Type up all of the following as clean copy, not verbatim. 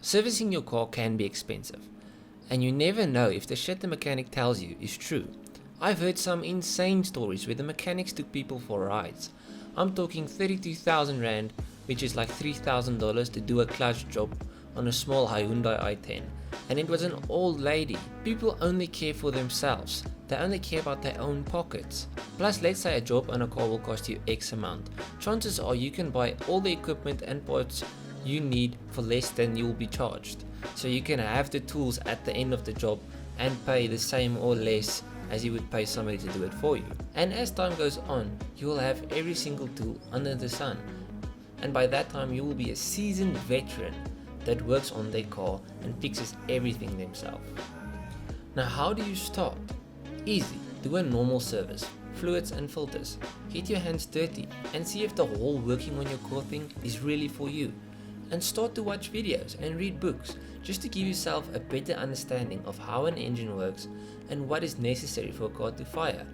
Servicing your car can be expensive, and you never know if the shit the mechanic tells you is true. I've heard some insane stories where the mechanics took people for rides. I'm talking 32,000 Rand, which is like $3,000 to do a clutch job on a small Hyundai i10. And it was an old lady. People only care for themselves. They only care about their own pockets. Plus, let's say a job on a car will cost you X amount. Chances are you can buy all the equipment and parts you need for less than you'll be charged. So you can have the tools at the end of the job and pay the same or less as you would pay somebody to do it for you. And as time goes on, you will have every single tool under the sun. And by that time, you will be a seasoned veteran that works on their car and fixes everything themselves. Now, how do you start? Easy. Do a normal service, fluids and filters. Get your hands dirty and see if the whole working on your car thing is really for you. And start to watch videos and read books just to give yourself a better understanding of how an engine works and what is necessary for a car to fire.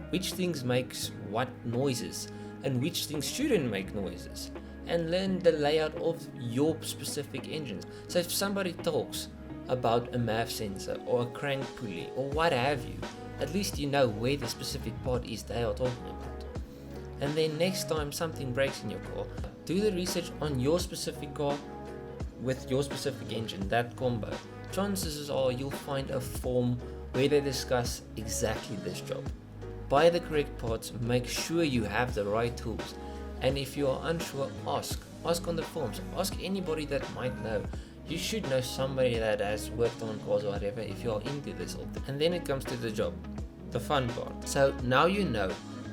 Which things makes what noises and which things shouldn't make noises. And learn the layout of your specific engine. So if somebody talks about a MAF sensor or a crank pulley or what have you, at least you know where the specific part is they are talking about. And then next time something breaks in your car, do the research on your specific car with your specific engine, that combo. Chances are you'll find a forum where they discuss exactly this job. Buy the correct parts, make sure you have the right tools, and if you are unsure, ask on the forums, ask anybody that might know. You should know somebody that has worked on cars or whatever if you are into this. And then it comes to the job, the fun part. So now you know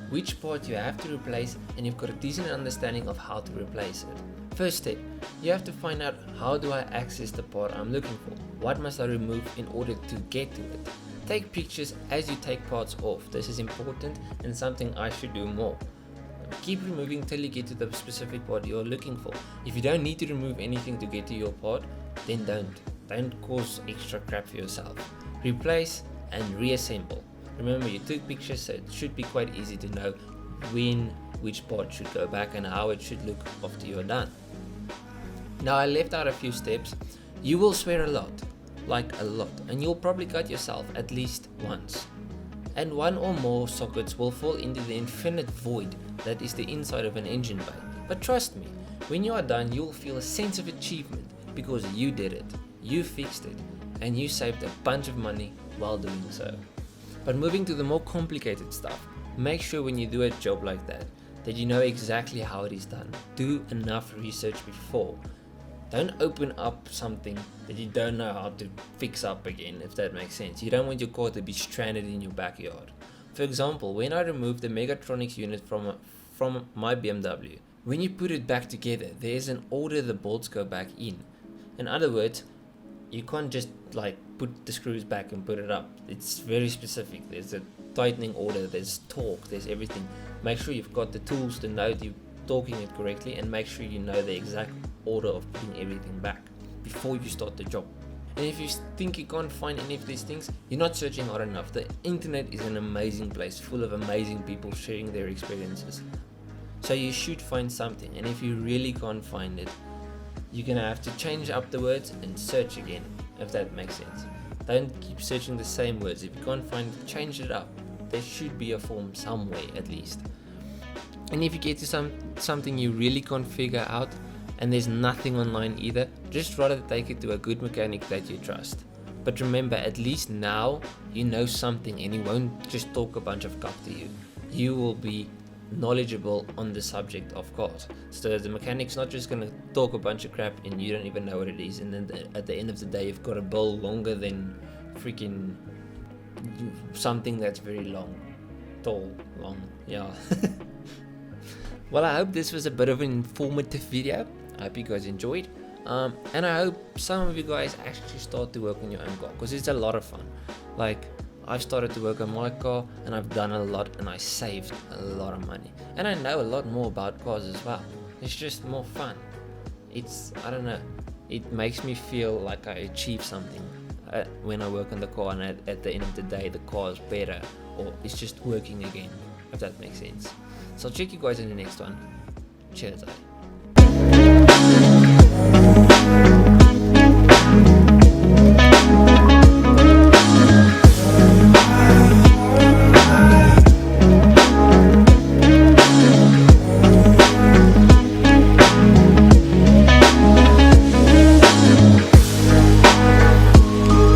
which part you have to replace and you've got a decent understanding of how to replace it. First step, you have to find out, how do I access the part I'm looking for? What must I remove in order to get to it? Take pictures as you take parts off. This is important and something I should do more. Keep removing till you get to the specific part you're looking for. If you don't need to remove anything to get to your part, then don't cause extra crap for yourself. Replace and reassemble. Remember, you took pictures, so it should be quite easy to know when which part should go back and how it should look after you're done. Now, I left out a few steps. You will swear a lot, and you'll probably cut yourself at least once. And one or more sockets will fall into the infinite void that is the inside of an engine bay. But trust me, when you are done, you'll feel a sense of achievement because you did it, you fixed it, and you saved a bunch of money while doing so. But moving to the more complicated stuff, make sure when you do a job like that you know exactly how it is done. Do enough research before. Don't open up something that you don't know how to fix up again, if that makes sense. You don't want your car to be stranded in your backyard. For example, when I removed the Megatronics unit from my BMW, when you put it back together, there's an order the bolts go back in. In other words, you can't just put the screws back and put it up. It's very specific. There's a tightening order, there's torque, there's everything. Make sure you've got the tools to know you're torquing it correctly, and make sure you know the exact order of putting everything back before you start the job. And if you think you can't find any of these things, you're not searching hard enough. The internet is an amazing place full of amazing people sharing their experiences. So you should find something, and if you really can't find it, you're gonna have to change up the words and search again, if that makes sense. Don't keep searching the same words. If you can't find it, change it up. There should be a form somewhere at least. And if you get to something you really can't figure out, and there's nothing online either, just rather take it to a good mechanic that you trust. But remember, at least now you know something and he won't just talk a bunch of crap to you. You will be knowledgeable on the subject of cars. So the mechanic's not just going to talk a bunch of crap and you don't even know what it is, and then at the end of the day you've got a bill longer than freaking something that's very long. Yeah. Well, I hope this was a bit of an informative video. I hope you guys enjoyed. And I hope some of you guys actually start to work on your own car, because it's a lot of fun. I've started to work on my car and I've done a lot and I saved a lot of money. And I know a lot more about cars as well. It's just more fun. I don't know, it makes me feel like I achieved something when I work on the car, and at the end of the day the car is better, or it's just working again, if that makes sense. So I'll check you guys in the next one. Cheers.